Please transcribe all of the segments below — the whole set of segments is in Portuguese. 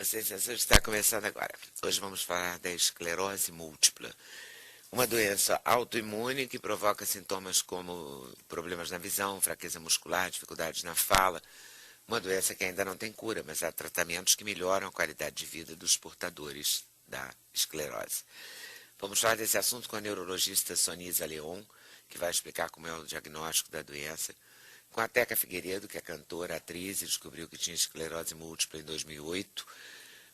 A Sensação está começando agora. Hoje vamos falar da esclerose múltipla. Uma doença autoimune que provoca sintomas como problemas na visão, fraqueza muscular, dificuldades na fala. Uma doença que ainda não tem cura, mas há tratamentos que melhoram a qualidade de vida dos portadores da esclerose. Vamos falar desse assunto com a neurologista Sonisa Leon, que vai explicar como é o diagnóstico da doença. Com a Teca Figueiredo, que é cantora, atriz, e descobriu que tinha esclerose múltipla em 2008,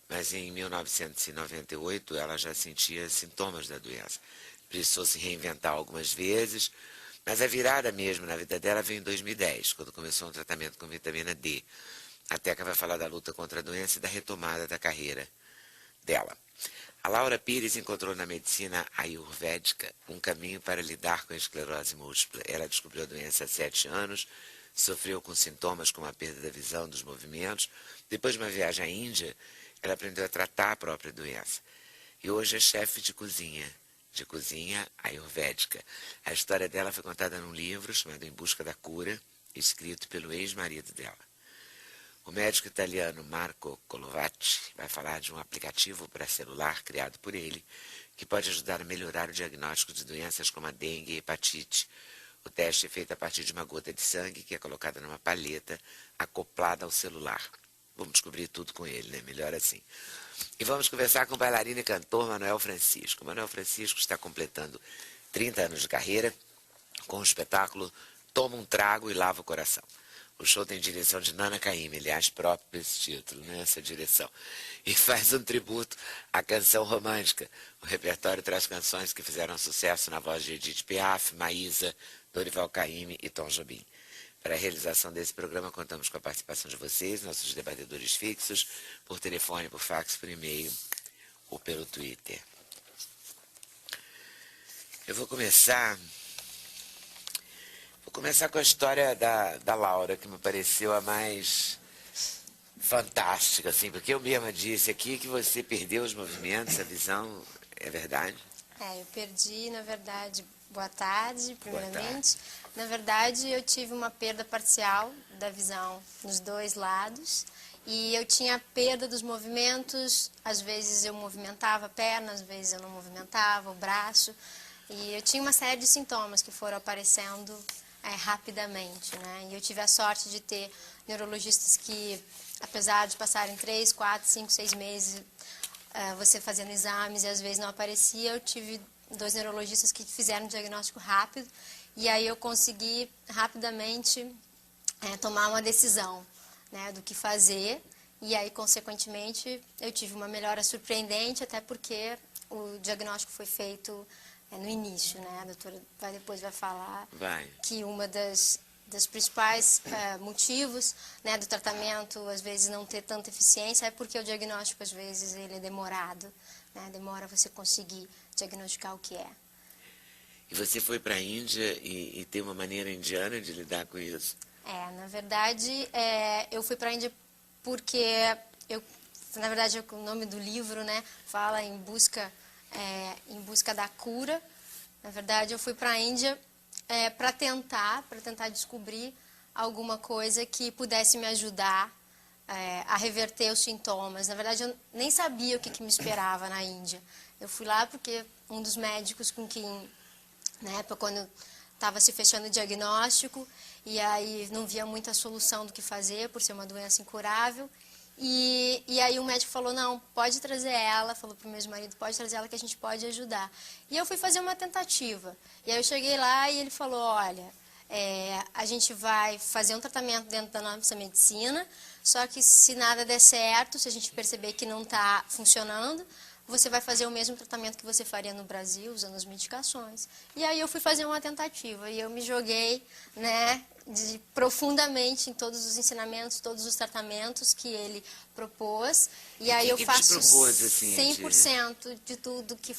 mas em 1998 ela já sentia sintomas da doença. Precisou se reinventar algumas vezes, mas a virada mesmo na vida dela veio em 2010, quando começou um tratamento com vitamina D. A Teca vai falar da luta contra a doença e da retomada da carreira dela. A Laura Pires encontrou na medicina ayurvédica um caminho para lidar com a esclerose múltipla. Ela descobriu a doença há 7 anos, sofreu com sintomas como a perda da visão, dos movimentos. Depois de uma viagem à Índia, ela aprendeu a tratar a própria doença. E hoje é chefe de cozinha ayurvédica. A história dela foi contada num livro chamado Em Busca da Cura, escrito pelo ex-marido dela. O médico italiano Marco Colovatti vai falar de um aplicativo para celular criado por ele, que pode ajudar a melhorar o diagnóstico de doenças como a dengue e hepatite. O teste é feito a partir de uma gota de sangue que é colocada numa palheta acoplada ao celular. Vamos descobrir tudo com ele, né? Melhor assim. E vamos conversar com o bailarino e cantor Manuel Francisco. Manuel Francisco está completando 30 anos de carreira com o espetáculo Toma um Trago e Lava o Coração. O show tem direção de Nana Caymmi, aliás, próprio esse título, né? Essa direção. E faz um tributo à canção romântica. O repertório traz canções que fizeram sucesso na voz de Edith Piaf, Maísa, Dorival Caymmi e Tom Jobim. Para a realização desse programa, contamos com a participação de vocês, nossos debatedores fixos, por telefone, por fax, por e-mail ou pelo Twitter. Eu vou começar com a história da Laura, que me pareceu a mais fantástica, assim, porque eu mesma disse aqui que você perdeu os movimentos, a visão, é verdade? Eu perdi, na verdade, boa tarde, primeiramente. Boa tarde. Na verdade, eu tive uma perda parcial da visão nos 2 lados e eu tinha perda dos movimentos, às vezes eu movimentava a perna, às vezes eu não movimentava o braço e eu tinha uma série de sintomas que foram aparecendo rapidamente, né? E eu tive a sorte de ter neurologistas que, apesar de passarem 3, 4, 5, 6 meses você fazendo exames e às vezes não aparecia, eu tive 2 neurologistas que fizeram um diagnóstico rápido e aí eu consegui rapidamente tomar uma decisão, né, do que fazer e aí, consequentemente, eu tive uma melhora surpreendente, até porque o diagnóstico foi feito no início, né? A doutora depois vai falar que uma das principais motivos, né, do tratamento, às vezes, não ter tanta eficiência é porque o diagnóstico, às vezes, ele é demorado, né? Demora você conseguir diagnosticar o que é. E você foi para a Índia e tem uma maneira indiana de lidar com isso? Na verdade, eu fui para a Índia porque, na verdade, o nome do livro, né, fala em busca da cura. Na verdade, eu fui para a Índia para tentar descobrir alguma coisa que pudesse me ajudar a reverter os sintomas. Na verdade, eu nem sabia o que me esperava na Índia. Eu fui lá porque um dos médicos com quem, na época, quando estava se fechando o diagnóstico, e aí não via muita solução do que fazer, por ser uma doença incurável, e aí o médico falou, não, pode trazer ela, falou para o meu ex-marido, pode trazer ela que a gente pode ajudar. E eu fui fazer uma tentativa. E aí eu cheguei lá e ele falou, olha, a gente vai fazer um tratamento dentro da nossa medicina, só que se nada der certo, se a gente perceber que não está funcionando, você vai fazer o mesmo tratamento que você faria no Brasil, usando as medicações. E aí eu fui fazer uma tentativa e eu me joguei, né, profundamente em todos os ensinamentos, todos os tratamentos que ele propôs. E aí eu faço propôs, assim, 100% de tudo que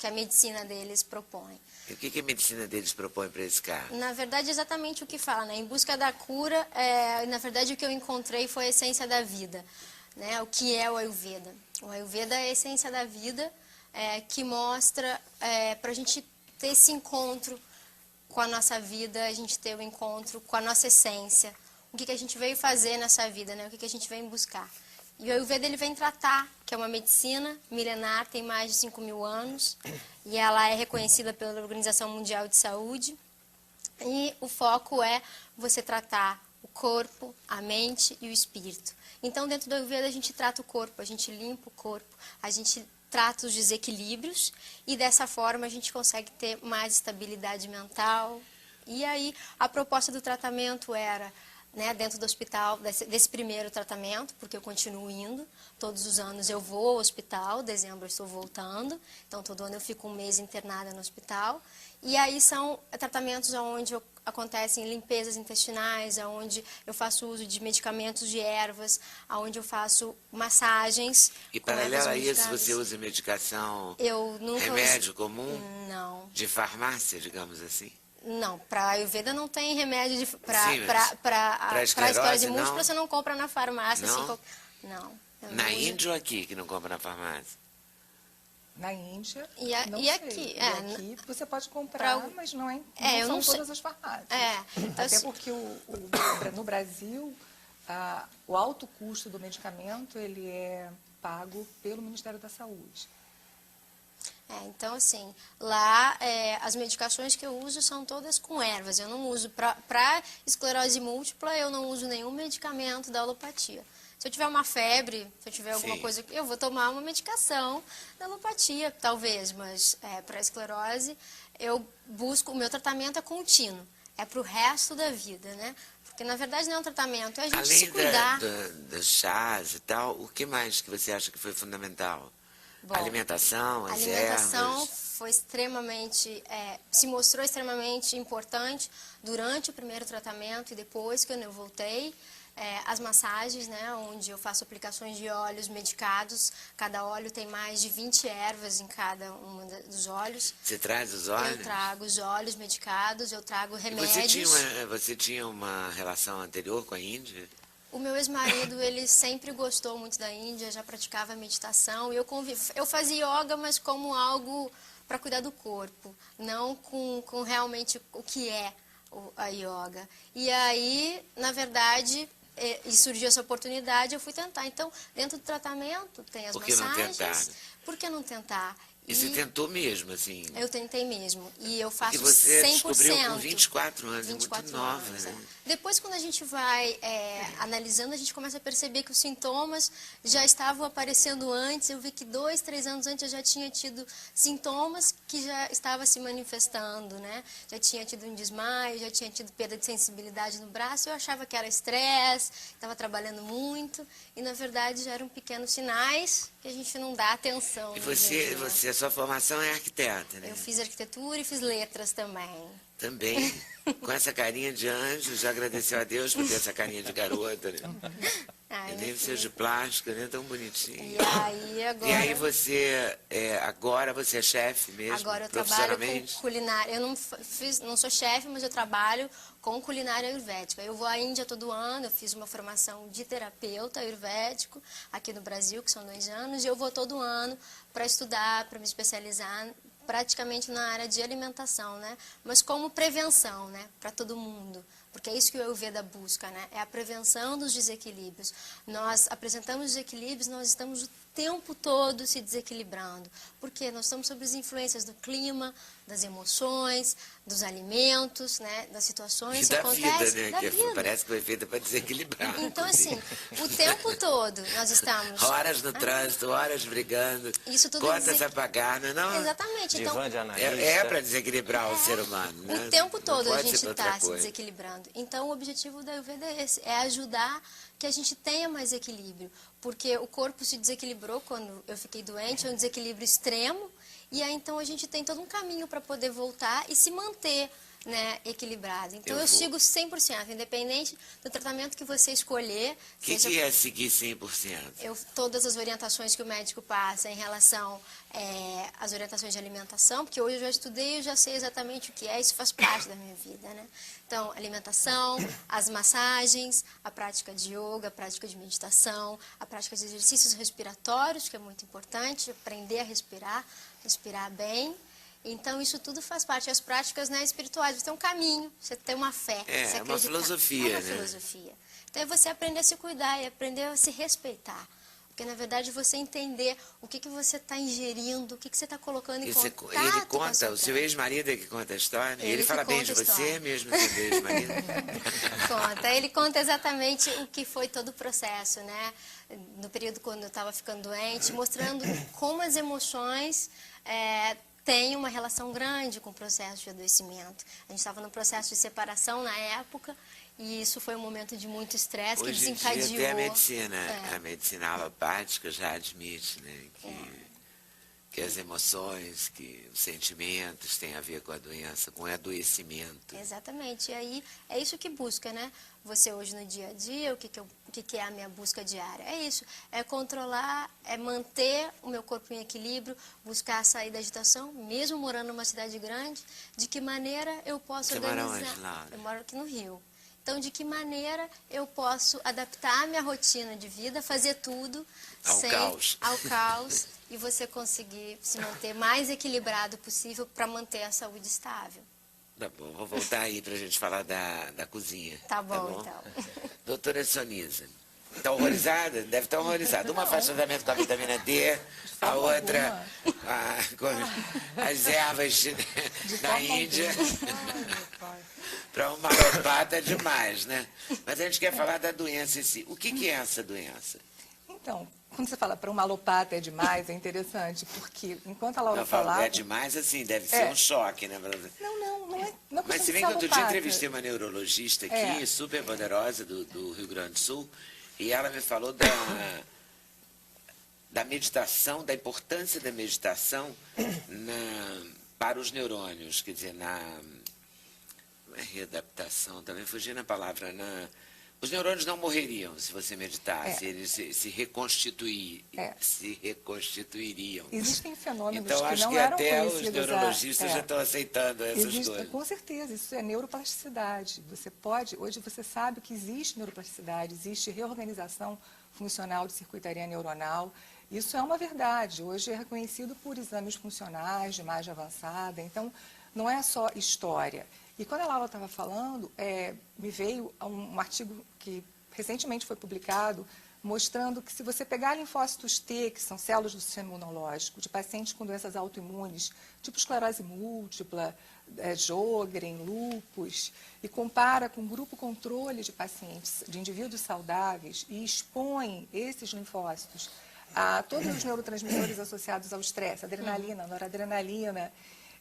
a medicina deles propõe. E o que a medicina deles propõe para esse caso? Na verdade, exatamente o que fala, né? Em busca da cura, na verdade o que eu encontrei foi a essência da vida. Né, o que é o Ayurveda? O Ayurveda é a essência da vida, que mostra para a gente ter esse encontro com a nossa vida, a gente ter o encontro com a nossa essência, o que a gente veio fazer nessa vida, né, o que a gente veio buscar. E o Ayurveda ele vem tratar, que é uma medicina milenar, tem mais de 5.000 anos, e ela é reconhecida pela Organização Mundial de Saúde. E o foco é você tratar o corpo, a mente e o espírito. Então, dentro do Ayurveda, a gente trata o corpo, a gente limpa o corpo, a gente trata os desequilíbrios e dessa forma a gente consegue ter mais estabilidade mental. E aí, a proposta do tratamento era, né, dentro do hospital, desse primeiro tratamento, porque eu continuo indo, todos os anos eu vou ao hospital, dezembro eu estou voltando, então todo ano eu fico um mês internada no hospital. E aí são tratamentos onde acontecem limpezas intestinais, onde eu faço uso de medicamentos de ervas, onde eu faço massagens. E paralelo a isso, você usa medicação, remédio comum? Não. De farmácia, digamos assim? Não, para Ayurveda não tem remédio para esclerose múltipla, você não compra na farmácia. Não? Assim, não. Na Índia ou aqui que não compra na farmácia? Na Índia, não sei. Aqui? Aqui você pode comprar, mas não são todas as farmácias. Então, até porque no Brasil, o alto custo do medicamento ele é pago pelo Ministério da Saúde. Então, assim, lá as medicações que eu uso são todas com ervas. Eu não uso, para esclerose múltipla, eu não uso nenhum medicamento da alopatia. Se eu tiver uma febre, se eu tiver alguma coisa, eu vou tomar uma medicação da alopatia, talvez, mas para esclerose, o meu tratamento é contínuo, é para o resto da vida, né? Porque, na verdade, não é um tratamento, é a gente se cuidar. Além dos chás e tal, o que mais que você acha que foi fundamental? Bom, alimentação, as alimentação ervas. foi se mostrou extremamente importante durante o primeiro tratamento e depois que eu voltei. As massagens, né, onde eu faço aplicações de óleos medicados. Cada óleo tem mais de 20 ervas em cada um dos óleos. Você traz os óleos? Eu trago os óleos medicados, eu trago remédios. Você tinha uma relação anterior com a Índia? O meu ex-marido, ele sempre gostou muito da Índia, já praticava meditação. E eu fazia yoga, mas como algo para cuidar do corpo, não com realmente o que é a yoga. E aí, na verdade, e surgiu essa oportunidade, eu fui tentar. Então, dentro do tratamento, tem as massagens. Por que não tentar? Por que não tentar? E você tentou mesmo, assim? Eu tentei mesmo. E eu faço 100%. E você descobriu com 24 anos, 24 muito nova, anos, né? Depois, quando a gente vai analisando, a gente começa a perceber que os sintomas já estavam aparecendo antes. Eu vi que 2, 3 anos antes eu já tinha tido sintomas que já estavam se manifestando, né? Já tinha tido um desmaio, já tinha tido perda de sensibilidade no braço. Eu achava que era estresse, estava trabalhando muito. E, na verdade, já eram pequenos sinais que a gente não dá atenção. E a sua formação é arquiteta, né? Eu fiz arquitetura e fiz letras também. Também? Com essa carinha de anjo, já agradeceu a Deus por ter essa carinha de garota, né? E nem ser de plástico, né? Tão bonitinho. E aí você, agora você é chefe mesmo, agora eu trabalho com culinária. Eu não sou chefe, mas eu trabalho com culinária ayurvédica. Eu vou à Índia todo ano, eu fiz uma formação de terapeuta ayurvédico aqui no Brasil, que são 2 anos, e eu vou todo ano para estudar, para me especializar praticamente na área de alimentação, né? Mas como prevenção, né? Para todo mundo. Porque é isso que o Ayurveda busca, né? É a prevenção dos desequilíbrios. Nós apresentamos desequilíbrios, nós estamos o tempo todo se desequilibrando. Porque nós estamos sob as influências do clima, das emoções, dos alimentos, né? Das situações que acontecem. Da vida, né? Parece que foi feita para desequilibrar. Então, assim, o tempo todo nós estamos... Horas no trânsito, horas brigando, contas a pagar, não é? Exatamente. Então, é para desequilibrar o ser humano, né? O tempo todo a gente está se desequilibrando. Então, o objetivo da Ayurveda é esse, é ajudar que a gente tenha mais equilíbrio. Porque o corpo se desequilibrou quando eu fiquei doente, é um desequilíbrio extremo, e aí então a gente tem todo um caminho para poder voltar e se manter, né, equilibrado. Então eu sigo 100%, independente do tratamento que você escolher. O que é seguir 100%? Todas as orientações que o médico passa em relação às orientações de alimentação, porque hoje eu já estudei, eu já sei exatamente o que é, isso faz parte da minha vida, né? Então, alimentação, as massagens, a prática de yoga, a prática de meditação, a prática de exercícios respiratórios, que é muito importante, aprender a respirar bem. Então, isso tudo faz parte. As práticas, né, espirituais, você tem um caminho, você tem uma fé. É uma filosofia, né? É uma filosofia. Então, é você aprender a se cuidar e aprender a se respeitar. Porque, na verdade, você entender o que você está ingerindo, o que você está colocando em contato Ele com a conta, sua o seu pele. ex-marido é que conta a história? Ele Ele fala que bem conta de a você história. mesmo sendo ex-marido? Ele conta exatamente o que foi todo o processo, né? No período quando eu estava ficando doente, mostrando como as emoções têm uma relação grande com o processo de adoecimento. A gente estava no processo de separação na época, e isso foi um momento de muito estresse que Hoje em desencadeou. dia até a medicina alopática já admite, né, que as emoções, que os sentimentos têm a ver com a doença, com o adoecimento. Exatamente, e aí é isso que busca, né? Você hoje no dia a dia, o que é a minha busca diária? É isso, é controlar, é manter o meu corpo em equilíbrio, buscar sair da agitação, mesmo morando numa cidade grande, de que maneira eu posso organizar... Você mora onde, Laura? Eu moro aqui no Rio. Então, de que maneira eu posso adaptar a minha rotina de vida, fazer tudo ao caos e você conseguir se manter mais equilibrado possível para manter a saúde estável. Tá bom, vou voltar aí para a gente falar da cozinha. Tá bom, então. Doutora Sonisa, está horrorizada? Deve estar horrorizada. Uma faz tratamento com a vitamina D, a outra com as ervas da Índia. Para uma alopata é demais, né? Mas a gente quer falar da doença em si. O que é essa doença? Então, quando você fala para uma alopata é demais, é interessante, porque enquanto a Laura Eu falo, falava... é demais assim, deve ser um choque, né? Não é Mas se bem que outro dia entrevistei uma neurologista aqui, super poderosa, do Rio Grande do Sul, e ela me falou da meditação, da importância da meditação para os neurônios, quer dizer, readaptação, também fugindo a palavra, os neurônios não morreriam se você meditasse, eles se reconstituiriam. Existem fenômenos então, que acho não que eram até conhecidos. Os neurologistas já estão aceitando essas coisas. Com certeza, isso é neuroplasticidade. Hoje você sabe que existe neuroplasticidade, existe reorganização funcional de circuitaria neuronal. Isso é uma verdade. Hoje é reconhecido por exames funcionais de imagem avançada. Então, não é só história. E quando a Laura estava falando, me veio um artigo que recentemente foi publicado, mostrando que se você pegar linfócitos T, que são células do sistema imunológico, de pacientes com doenças autoimunes, tipo esclerose múltipla, Sjögren, lúpus, e compara com um grupo controle de pacientes, de indivíduos saudáveis, e expõe esses linfócitos a todos os neurotransmissores associados ao estresse, adrenalina, noradrenalina,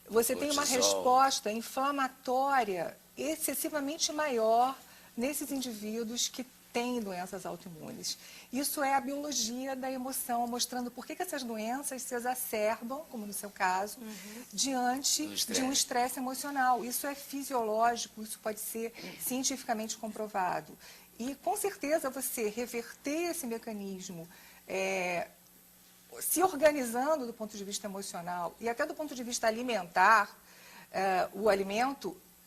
você tem uma resposta inflamatória excessivamente maior nesses indivíduos que têm doenças autoimunes. Isso é a biologia da emoção, mostrando por que essas doenças se exacerbam, como no seu caso, diante de um estresse emocional. Isso é fisiológico, isso pode ser cientificamente comprovado. E, com certeza, você reverter esse mecanismo se organizando do ponto de vista emocional e até do ponto de vista alimentar,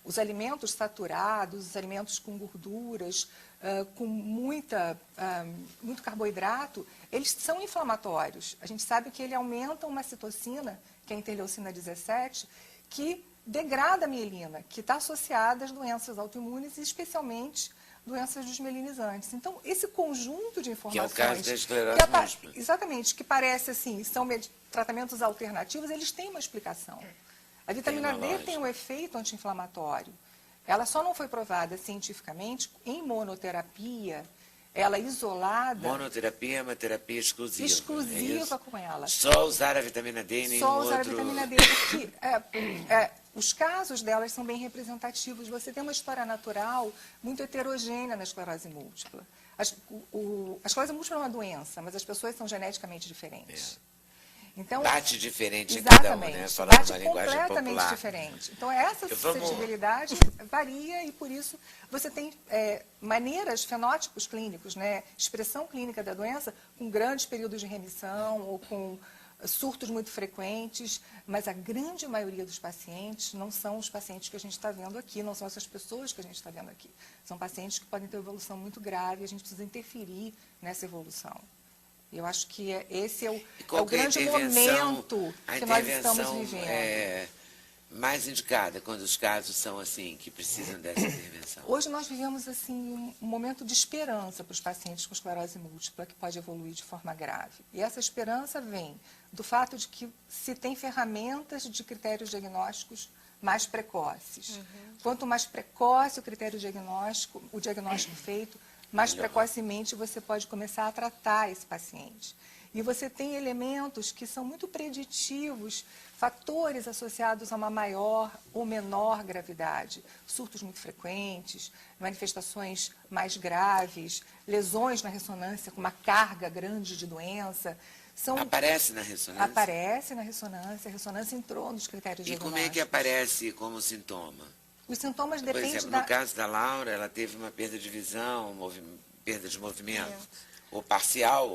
os alimentos saturados, os alimentos com gorduras, com muito carboidrato, eles são inflamatórios. A gente sabe que ele aumenta uma citocina, que é a interleucina 17, que degrada a mielina, que está associada às doenças autoimunes e especialmente doenças desmielinizantes. Então, esse conjunto de informações... Que é o caso da esclerose múltipla. Exatamente, que parece assim, são tratamentos alternativos, eles têm uma explicação. A vitamina D tem um efeito anti-inflamatório. Ela só não foi provada cientificamente em monoterapia, ela isolada... Monoterapia é uma terapia exclusiva. Exclusiva com ela. Só usar a vitamina D e nenhum outro... Só usar a vitamina D, porque os casos delas são bem representativos. Você tem uma história natural muito heterogênea na esclerose múltipla. A esclerose múltipla é uma doença, mas as pessoas são geneticamente diferentes. Então, bate diferente em cada um, né? Falando bate uma linguagem completamente popular. diferente. Então, essa suscetibilidade varia e, por isso, você tem maneiras, fenótipos clínicos, né? Expressão clínica da doença com grandes períodos de remissão ou com surtos muito frequentes, mas a grande maioria dos pacientes não são os pacientes que a gente está vendo aqui, não são essas pessoas que a gente está vendo aqui. São pacientes que podem ter evolução muito grave e a gente precisa interferir nessa evolução. Eu acho que esse é o grande momento que nós estamos vivendo. mais indicada quando os casos são assim, que precisam dessa intervenção? Hoje nós vivemos assim um momento de esperança para os pacientes com esclerose múltipla que pode evoluir de forma grave. E essa esperança vem do fato de que se tem ferramentas de critérios diagnósticos mais precoces. Quanto mais precoce o diagnóstico feito, mais precocemente você pode começar a tratar esse paciente. E você tem elementos que são muito preditivos, fatores associados a uma maior ou menor gravidade. Surtos muito frequentes, manifestações mais graves, lesões na ressonância com uma carga grande de doença. Aparece na ressonância? Aparece na ressonância. A ressonância entrou nos critérios diagnósticos. E como é que aparece como sintoma? Os sintomas dependem Por exemplo, no caso da Laura, ela teve uma perda de visão, perda de movimento. Ou parcial?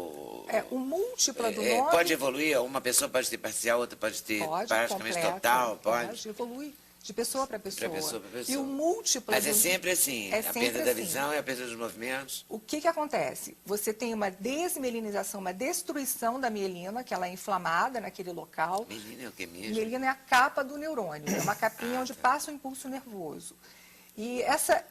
O múltipla do nome... Pode evoluir? Uma pessoa pode ter parcial, outra pode ter praticamente completo, total? Pode evolui de pessoa para pessoa. Pessoa. E o múltipla... Mas é sempre assim, a perda da visão e a perda dos movimentos? O que acontece? Você tem uma desmielinização, uma destruição da mielina, que ela é inflamada naquele local. Mielina é o que mesmo? Mielina é a capa do neurônio, é uma capinha onde passa o impulso nervoso. E essa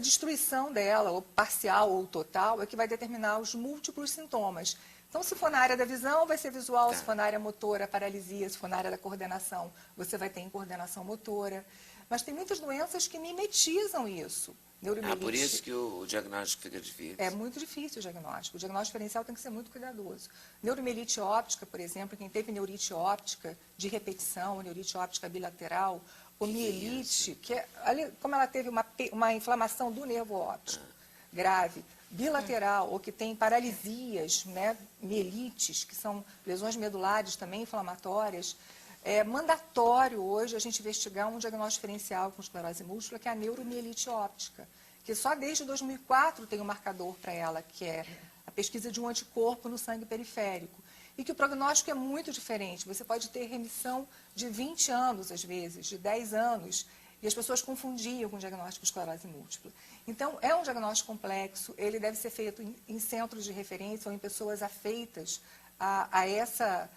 destruição dela, ou parcial ou total, é que vai determinar os múltiplos sintomas. Então, se for na área da visão, vai ser visual, se for na área motora, paralisia, se for na área da coordenação, você vai ter incoordenação motora. Mas tem muitas doenças que mimetizam isso. Por isso que o diagnóstico fica difícil. É muito difícil o diagnóstico. O diagnóstico diferencial tem que ser muito cuidadoso. Neuromielite óptica, por exemplo, quem teve neurite óptica de repetição, neurite óptica bilateral, ou mielite, como ela teve uma inflamação do nervo óptico grave, bilateral, ou que tem paralisias, né, mielites, que são lesões medulares também inflamatórias, é mandatório hoje a gente investigar um diagnóstico diferencial com esclerose múltipla, que é a neuromielite óptica, que só desde 2004 tem um marcador para ela, que é a pesquisa de um anticorpo no sangue periférico. E que o prognóstico é muito diferente. Você pode ter remissão de 20 anos, às vezes, de 10 anos, e as pessoas confundiam com o diagnóstico de esclerose múltipla. Então, é um diagnóstico complexo, ele deve ser feito em centros de referência ou em pessoas afeitas a essa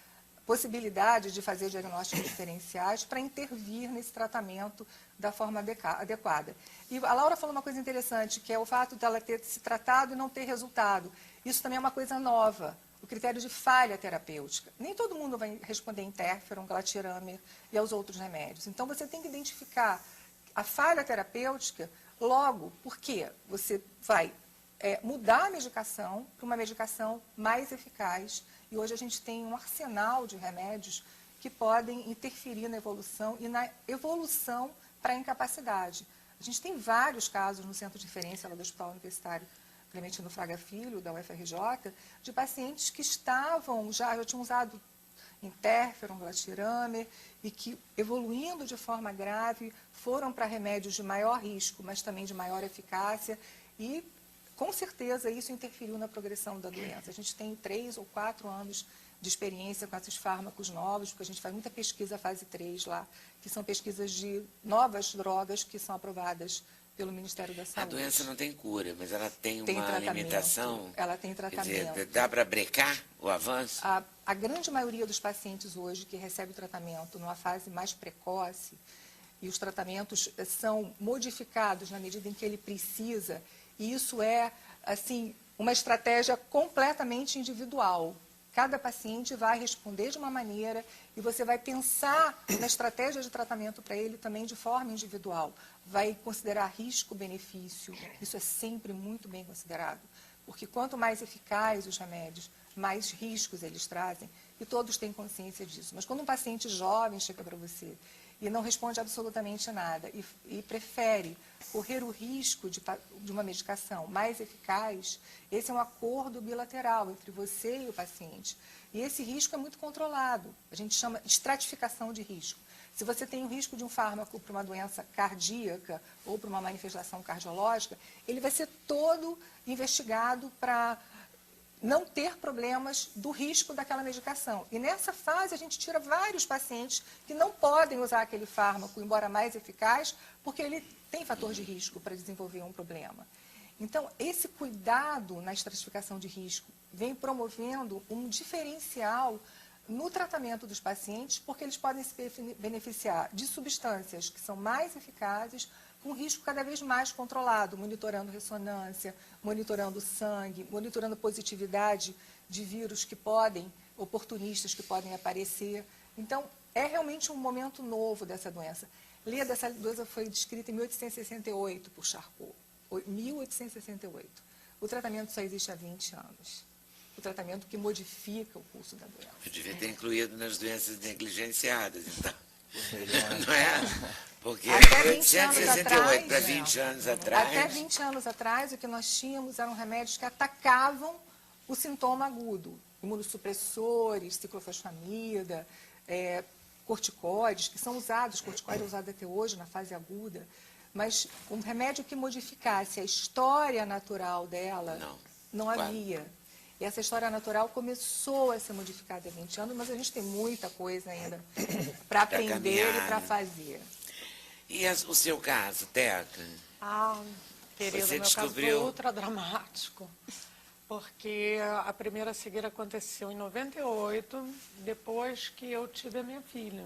possibilidade de fazer diagnósticos diferenciais para intervir nesse tratamento da forma adequada. E a Laura falou uma coisa interessante, que é o fato dela ter se tratado e não ter resultado. Isso também é uma coisa nova. O critério de falha terapêutica. Nem todo mundo vai responder interferon, glatiramer e aos outros remédios. Então, você tem que identificar a falha terapêutica logo, porque você vai mudar a medicação para uma medicação mais eficaz. E hoje a gente tem um arsenal de remédios que podem interferir na evolução e na evolução para a incapacidade. A gente tem vários casos no centro de referência lá do Hospital Universitário Clementino Fraga Filho, da UFRJ, de pacientes que já tinham usado interferon, glatiramer, e que, evoluindo de forma grave, foram para remédios de maior risco, mas também de maior eficácia, e, com certeza, isso interferiu na progressão da doença. A gente tem 3 ou 4 anos de experiência com esses fármacos novos, porque a gente faz muita pesquisa fase 3 lá, que são pesquisas de novas drogas que são aprovadas pelo Ministério da Saúde. A doença não tem cura, mas ela tem uma alimentação. Ela tem tratamento. Quer dizer, dá para brecar o avanço? A grande maioria dos pacientes hoje que recebe o tratamento numa fase mais precoce, e os tratamentos são modificados na medida em que ele precisa, e isso é, assim, uma estratégia completamente individual. Cada paciente vai responder de uma maneira e você vai pensar na estratégia de tratamento para ele também de forma individual. Vai considerar risco-benefício. Isso é sempre muito bem considerado. Porque quanto mais eficazes os remédios, mais riscos eles trazem. E todos têm consciência disso. Mas quando um paciente jovem chega para você e não responde absolutamente nada e prefere correr o risco de uma medicação mais eficaz, esse é um acordo bilateral entre você e o paciente. E esse risco é muito controlado. A gente chama de estratificação de risco. Se você tem o risco de um fármaco para uma doença cardíaca ou para uma manifestação cardiológica, ele vai ser todo investigado para não ter problemas do risco daquela medicação. E nessa fase a gente tira vários pacientes que não podem usar aquele fármaco, embora mais eficaz, porque ele tem fator de risco para desenvolver um problema. Então, esse cuidado na estratificação de risco vem promovendo um diferencial no tratamento dos pacientes, porque eles podem se beneficiar de substâncias que são mais eficazes, com risco cada vez mais controlado, monitorando ressonância, monitorando sangue, monitorando positividade de vírus que podem, oportunistas que podem aparecer. Então, é realmente um momento novo dessa doença. Lê dessa doença foi descrita em 1868 por Charcot, 1868. O tratamento só existe há 20 anos. O tratamento que modifica o curso da doença. Eu devia ter incluído nas doenças negligenciadas, então. Não é? Porque Até 20 anos 1868 para atrás, 20 anos atrás... Até 20 anos atrás, o que nós tínhamos eram remédios que atacavam o sintoma agudo. Imunossupressores, ciclofosfamida, corticoides, que são usados, corticoide é usado até hoje na fase aguda, mas um remédio que modificasse a história natural dela, não havia. E essa história natural começou a ser modificada há 20 anos, mas a gente tem muita coisa ainda para aprender e para fazer. E o seu caso, Teca? Querida, Você meu caso foi ultra dramático, porque a primeira cegueira aconteceu em 98, depois que eu tive a minha filha,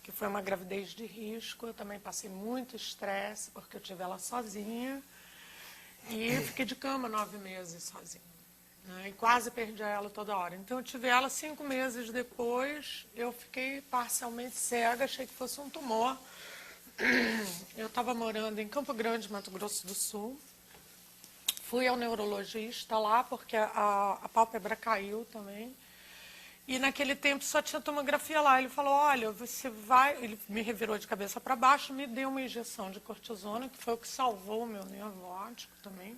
que foi uma gravidez de risco. Eu também passei muito estresse, porque eu tive ela sozinha, e fiquei de cama 9 meses sozinha, né? E quase perdi ela toda hora. Então, eu tive ela 5 meses depois, eu fiquei parcialmente cega, achei que fosse um tumor. Eu estava morando em Campo Grande, Mato Grosso do Sul. Fui ao neurologista lá, porque a pálpebra caiu também. E naquele tempo só tinha tomografia lá. Ele falou, olha, você vai... Ele me revirou de cabeça para baixo, me deu uma injeção de cortisona, que foi o que salvou o meu nervo óptico também,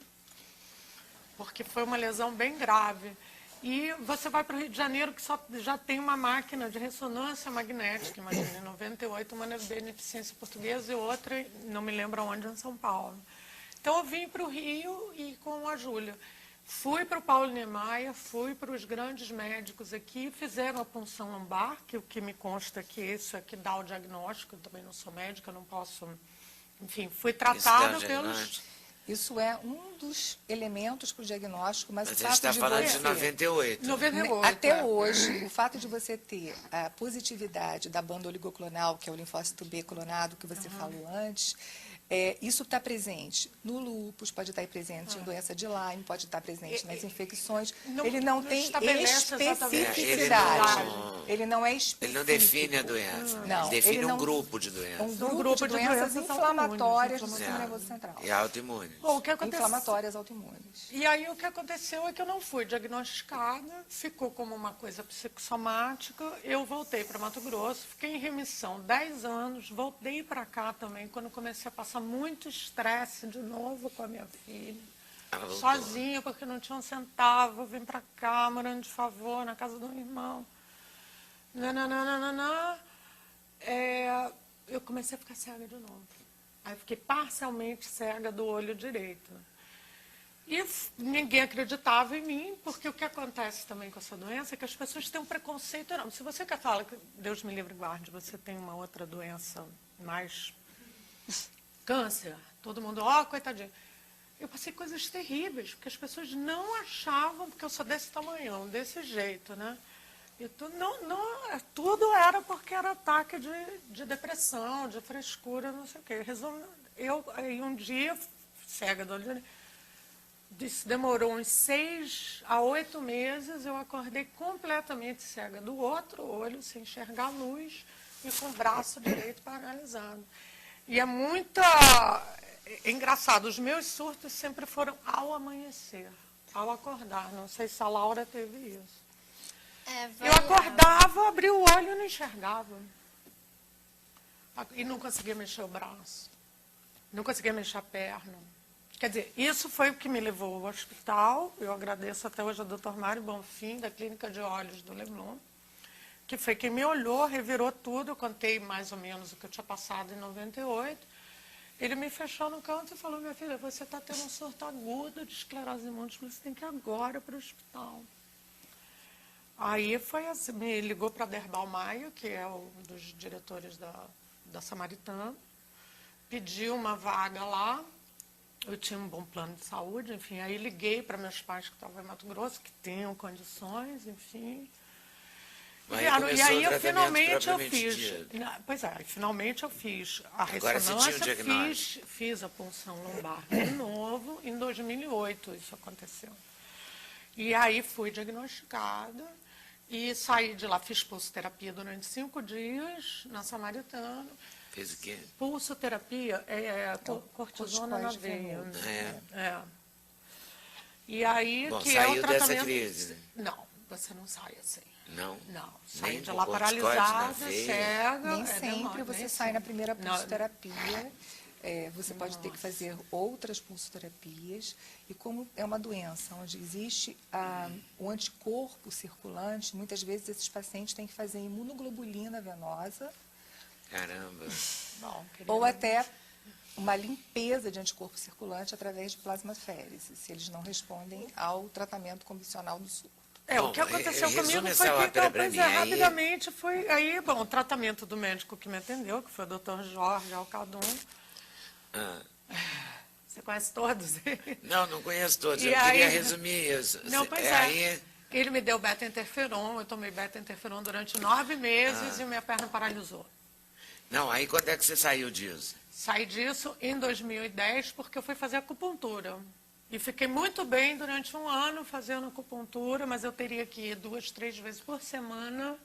porque foi uma lesão bem grave. E você vai para o Rio de Janeiro, que já tem uma máquina de ressonância magnética, imagina, em 98, uma na Beneficência Portuguesa e outra, não me lembro onde, em São Paulo. Então, eu vim para o Rio e com a Júlia. Fui para o Paulo Niemeyer, fui para os grandes médicos aqui, fizeram a punção lombar, que o que me consta que isso aqui dá o diagnóstico. Eu também não sou médica, não posso... Enfim, fui tratada pelos... Isso é um dos elementos para o diagnóstico, mas o a gente fato está de falando você... de 98. 98. Até hoje, o fato de você ter a positividade da banda oligoclonal, que é o linfócito B clonado, que você falou antes, isso está presente no lúpus, pode estar presente em doença de Lyme, pode estar presente nas infecções. Ele não tem especificidade. Ele não é específico. Ele não define a doença. Não, ele define ele não- um grupo de doenças. Um grupo de doenças inflamatórias do sistema nervoso central. E autoimunes. Bom, o que aconteceu? Inflamatórias autoimunes. E aí o que aconteceu é que eu não fui diagnosticada, ficou como uma coisa psicossomática. Eu voltei para Mato Grosso, fiquei em remissão 10 anos, voltei para cá também, quando comecei a passar muito estresse de novo com a minha filha. Sozinha, porque não tinha um centavo, vim para cá, morando de favor, na casa do meu irmão. Eu comecei a ficar cega de novo. Aí fiquei parcialmente cega do olho direito. E ninguém acreditava em mim, porque o que acontece também com essa doença é que as pessoas têm um preconceito enorme. Se você quer falar que, Deus me livre e guarde, você tem uma outra doença mais... câncer, todo mundo, coitadinho. Eu passei coisas terríveis, porque as pessoas não achavam, porque eu sou desse tamanhão, desse jeito, né? E tudo era porque era ataque de depressão, de frescura, não sei o quê. Aí um dia, cega do olho direito, demorou uns 6 a 8 meses, eu acordei completamente cega do outro olho, sem enxergar luz, e com o braço direito paralisado. E é engraçado, os meus surtos sempre foram ao amanhecer, ao acordar. Não sei se a Laura teve isso. Eu acordava, abria o olho e não enxergava. E não conseguia mexer o braço. Não conseguia mexer a perna. Quer dizer, isso foi o que me levou ao hospital. Eu agradeço até hoje ao Dr. Mário Bonfim, da Clínica de Olhos do Leblon, que foi quem me olhou, revirou tudo. Eu contei mais ou menos o que eu tinha passado em 98. Ele me fechou no canto e falou, minha filha, você está tendo um surto agudo de esclerose múltipla, você tem que ir agora para o hospital. Aí foi assim, me ligou para Derbal Maio, que é um dos diretores da Samaritana, pediu uma vaga lá, eu tinha um bom plano de saúde, enfim, aí liguei para meus pais que estavam em Mato Grosso, que tinham condições, enfim. Mas Vieram, e começou aí o tratamento finalmente eu propriamente fiz. dito. Pois é, finalmente eu fiz a Agora você tinha um ressonância, diagnóstico. fiz a punção lombar de novo, em 2008 isso aconteceu. E aí fui diagnosticada e saí de lá, fiz pulsoterapia durante 5 dias na Samaritano. Fez o quê? Pulsoterapia cortisona na veia. É. E aí, Bom, que é o saiu dessa tratamento... crise, né? Não, você não sai assim. Não? Não, sai Nem de com lá corticoide paralisada, na veia? cega. Nem sempre demora, você nem sai na primeira Não, pulsoterapia. Você pode ter que fazer outras pulsoterapias. E como é uma doença onde existe o anticorpo circulante, muitas vezes esses pacientes têm que fazer imunoglobulina venosa Caramba. Bom, ou até uma limpeza de anticorpo circulante através de plasmaférese, se eles não respondem ao tratamento convencional do surto. o que aconteceu resume comigo essa foi que, ópera pra pois mim. é, Aí- rapidamente foi... Aí, bom, o tratamento do médico que me atendeu, que foi o Dr. Jorge Alcadon. Ah. Você conhece todos? Não conheço todos. E Eu aí- queria resumir isso. Não, pois Aí, Ele me deu beta-interferon, eu tomei beta-interferon durante 9 meses e minha perna paralisou. não, aí quando é que você saiu disso? Saí disso em 2010 porque eu fui fazer acupuntura. E fiquei muito bem durante 1 ano fazendo acupuntura, mas eu teria que ir 2, 3 vezes por semana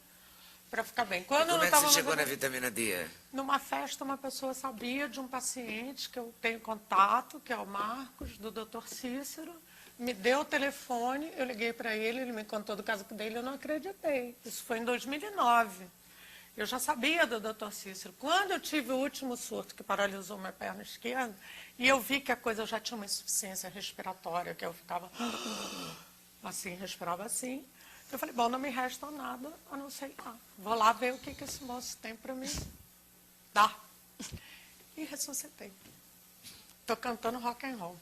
para ficar bem. Quando Como eu é que estava você chegou na vitamina D? numa festa, uma pessoa sabia de um paciente que eu tenho contato, que é o Marcos, do Dr. Cícero, me deu o telefone, eu liguei para ele me contou do caso dele, eu não acreditei. Isso foi em 2009. Eu já sabia do Dr. Cícero. Quando eu tive o último surto que paralisou minha perna esquerda, e eu vi que a coisa já tinha uma insuficiência respiratória, que eu ficava assim, respirava assim, eu falei, bom, não me resta nada a não ser ir lá. Vou lá ver o que esse moço tem para me dar. E ressuscitei. Estou cantando rock and roll.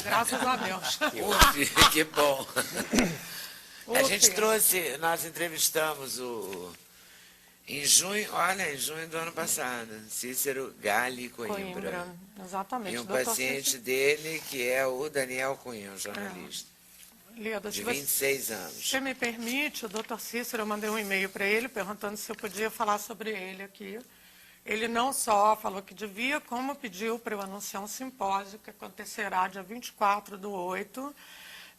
Graças a Deus. Que bom. A gente Ufa. trouxe, nós entrevistamos em junho do ano passado, Cícero Gali Coimbra. Exatamente. E um Doutor paciente Cícero. dele, que é o Daniel Cunha, um jornalista, Leda, de se você 26 anos. me permite, o doutor Cícero, eu mandei um e-mail para ele perguntando se eu podia falar sobre ele aqui. Ele não só falou que devia, como pediu para eu anunciar um simpósio que acontecerá dia 24/8,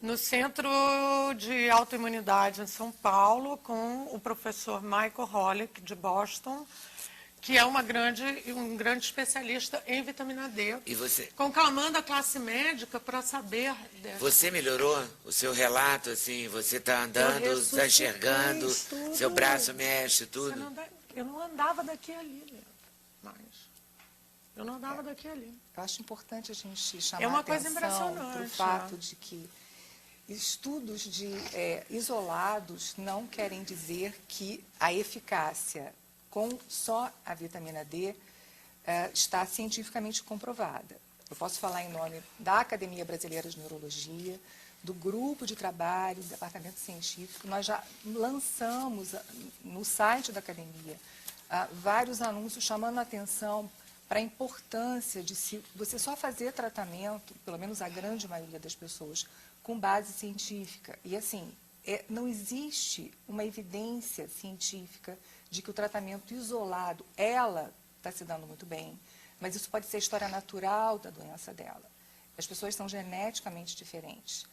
no Centro de Autoimunidade em São Paulo, com o professor Michael Holick, de Boston, que é um grande especialista em vitamina D, E você, conclamando a classe médica para saber... você melhorou o seu relato, assim, você está andando, Eu está enxergando, ressuscitei seu tudo. braço mexe, Você tudo. eu não andava daqui a ali, Leandro, mais. Eu não andava daqui a ali. Eu acho importante a gente chamar É uma a coisa atenção para o impressionante, fato de que estudos isolados não querem dizer que a eficácia com só a vitamina D está cientificamente comprovada. Eu posso falar em nome da Academia Brasileira de Neurologia, do grupo de trabalho, do departamento científico. Nós já lançamos no site da academia vários anúncios chamando a atenção para a importância de você só fazer tratamento, pelo menos a grande maioria das pessoas, com base científica. E assim, não existe uma evidência científica de que o tratamento isolado, ela está se dando muito bem, mas isso pode ser a história natural da doença dela. As pessoas são geneticamente diferentes.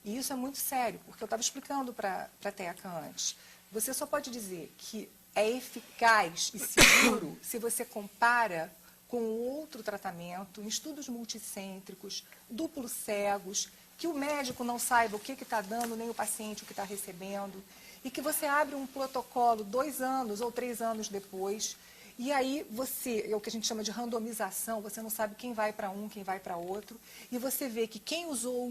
E isso é muito sério, porque eu estava explicando para a Teca antes. Você só pode dizer que é eficaz e seguro se você compara com outro tratamento, em estudos multicêntricos, duplos cegos, que o médico não saiba o que está dando, nem o paciente o que está recebendo, e que você abre um protocolo 2 anos ou 3 anos depois, e aí é o que a gente chama de randomização, você não sabe quem vai para um, quem vai para outro, e você vê que quem usou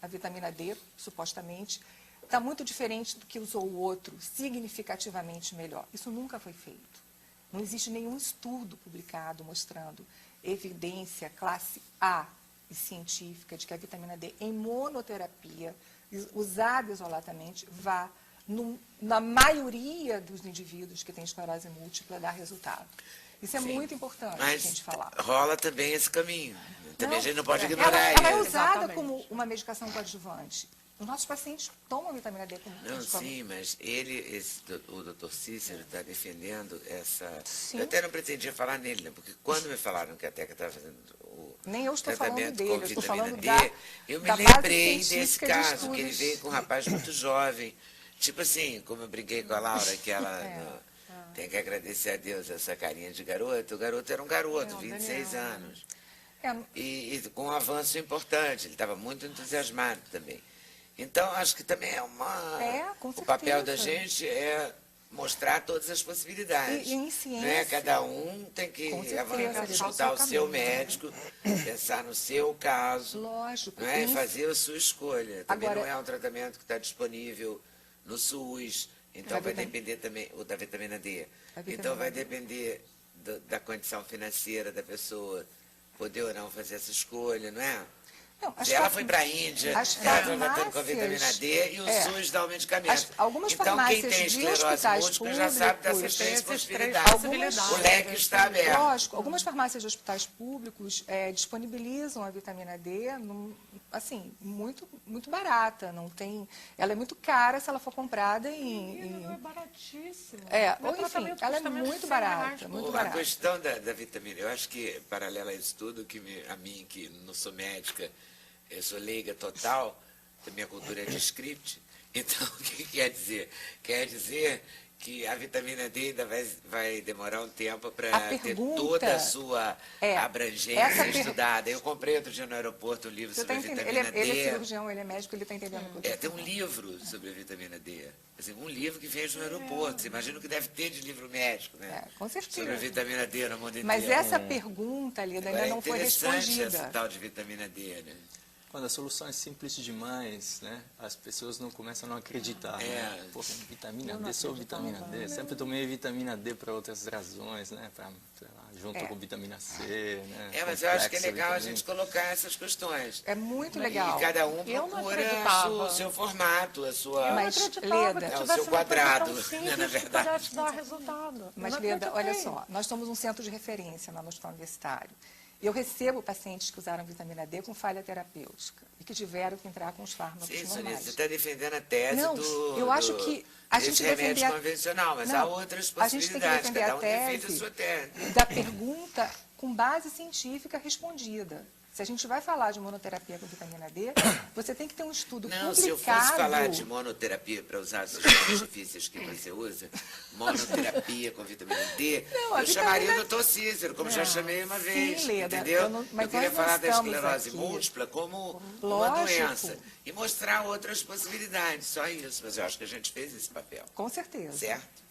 a vitamina D, supostamente, está muito diferente do que usou o outro, significativamente melhor. Isso nunca foi feito. Não existe nenhum estudo publicado mostrando evidência classe A e científica de que a vitamina D em monoterapia, usada isoladamente, vá, na maioria dos indivíduos que têm esclerose múltipla, dar resultado. Isso é muito importante a gente falar. Rola também esse caminho. Também a gente não pode ela ignorar é isso. usada Exatamente. como uma medicação coadjuvante. Os nossos pacientes tomam vitamina D com Não, sim, mas o doutor Cícero está defendendo essa... Sim. Eu até não pretendia falar nele, né? Porque quando me falaram que a Teca estava fazendo o Nem eu estou falando tratamento dele, com eu estou vitamina falando D, eu me da base lembrei desse científica de caso, que ele estudos. veio com um rapaz muito jovem. Tipo assim, como eu brinquei com a Laura, que ela tem que agradecer a Deus essa carinha de garoto. O garoto era um garoto, 26 Daniel. anos. É, E com um avanço importante, ele estava muito entusiasmado também. Então, acho que também é uma... com o papel da certeza. gente é mostrar todas as possibilidades. E em ciência... Né? Cada um tem que Com certeza, consultar o seu caminho, né? médico, pensar no seu caso, Lógico. né? E Em- fazer a sua escolha. Também Agora- não é um tratamento que está disponível no SUS, então vai depender também, o da vitamina D. A vitamina Então vai D. depender da condição financeira da pessoa, poder ou não fazer essa escolha, não é? Não, Se ela foi para a Índia, as ela está tratando com a farmácias- vitamina D e o SUS dá o medicamento. Algumas então, quem farmácias tem de esclerose hospitais múltipla já sabe dessas públicos, três esses três possibilidades. possibilidades. O leque está aberto. Lógico, algumas farmácias de hospitais públicos disponibilizam a vitamina D, assim, muito, muito barata. Não tem, ela é muito cara se ela for comprada Menina, não é baratíssimo. ou enfim, tratamento ela é custa menos de muito R$100 barata, por muito A barata. questão da vitamina, eu acho que, paralela a isso tudo, a mim, que não sou médica, eu sou leiga total, a minha cultura é de script, então o que quer dizer? Quer dizer que a vitamina D ainda vai demorar um tempo para A ter pergunta toda a sua é, abrangência essa estudada. Eu comprei outro dia no aeroporto um livro Você sobre tá a entendendo? vitamina D. Ele é cirurgião, ele é médico, ele está entendendo o que eu tô Tem um falando. livro sobre a vitamina D. Assim, um livro que veio no aeroporto. Você imagina o que deve ter de livro médico, né? Com certeza. Sobre a vitamina D no mundo inteiro. Mas essa pergunta, Lida, ainda É não foi interessante respondida. essa tal de vitamina D, né? Quando a solução é simples demais, né? As pessoas não começam a não acreditar. É. Né? Pô, vitamina D, sou vitamina D. Sempre tomei vitamina D para outras razões, né? Junto com vitamina C, né? Mas eu acho que é Complexa legal a vitamina. gente colocar essas questões. É muito legal. E cada um Eu não procura acreditava. o seu formato, a sua... Eu não Mas, acreditava Leda, que É o tivesse seu uma coisa quadrado, tão né, simples na que verdade. pudesse dar resultado. Mas, Eu não Leda, olha acreditei. só, nós somos um centro de referência no Hospital Universitário. E eu recebo pacientes que usaram vitamina D com falha terapêutica e que tiveram que entrar com os fármacos Sim, Sonia, normais. você está defendendo a tese Não, eu acho que a gente desse remédio defender a- convencional, mas Não, há outras a gente tem que possibilidades. defender Cada a um defende a tese sua tese. da pergunta com base científica respondida. Se a gente vai falar de monoterapia com vitamina D, você tem que ter um estudo Não, publicado. se eu fosse falar de monoterapia, para usar esses nomes difíceis que você usa, monoterapia com vitamina D, Não, a eu chamaria vitamina- o doutor Cícero, como já chamei uma Sim, vez, Leda, entendeu? eu não- mas eu queria nós não falar da estamos esclerose aqui. múltipla como uma Lógico. doença e mostrar outras possibilidades, só isso. Mas eu acho que a gente fez esse papel, Com certeza. certo?